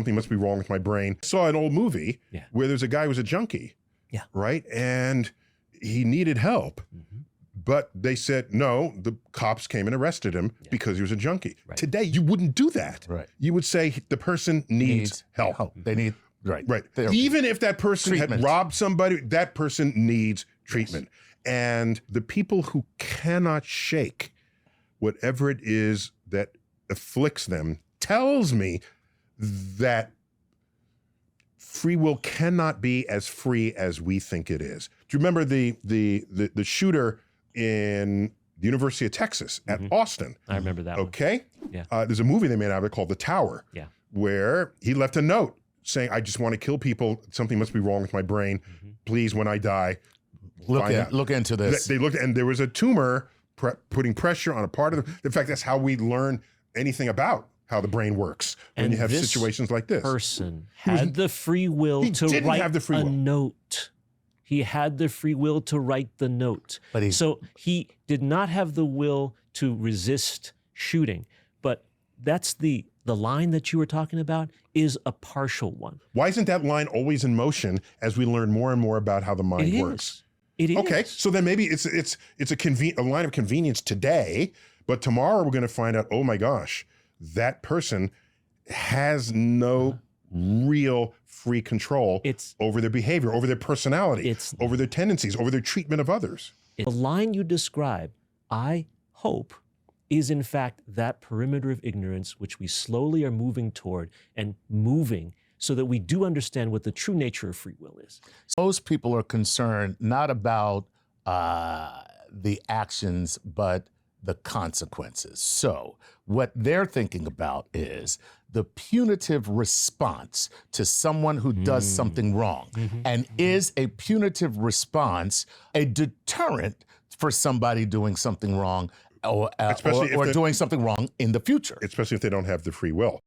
something must be wrong with my brain. Saw an old movie where there's a guy who was a junkie, right? And he needed help. But they said, no, the cops came and arrested him because he was a junkie. Today, you wouldn't do that. You would say the person needs help. They need, right. Even if that person had robbed somebody, that person needs treatment. And the people who cannot shake whatever it is that afflicts them tells me that free will cannot be as free as we think it is. Do you remember the shooter in the University of Texas at Austin? I remember that one. Yeah. There's a movie they made out of it called The Tower, where he left a note saying, I just want to kill people. Something must be wrong with my brain. Please, when I die, look into this. They looked, and there was a tumor putting pressure on a part of them. In fact, that's how we learn anything about how the brain works when you have situations like this. Person had the free will to write a note. He had the free will to write the note. So he did not have the will to resist shooting. But that's the line that you were talking about is a partial one. Why isn't that line always in motion as we learn more and more about how the mind works? It is. Okay, so then maybe it's a line of convenience today, but tomorrow we're going to find out, oh my gosh, that person has no real free control over their behavior, over their personality, over their tendencies, over their treatment of others. The line you describe, I hope, is in fact that perimeter of ignorance which we slowly are moving toward and moving so that we do understand what the true nature of free will is. Most people are concerned not about the actions, but the consequences. So what they're thinking about is the punitive response to someone who does something wrong. And is a punitive response a deterrent for somebody doing something wrong or doing something wrong in the future? Especially if they don't have the free will.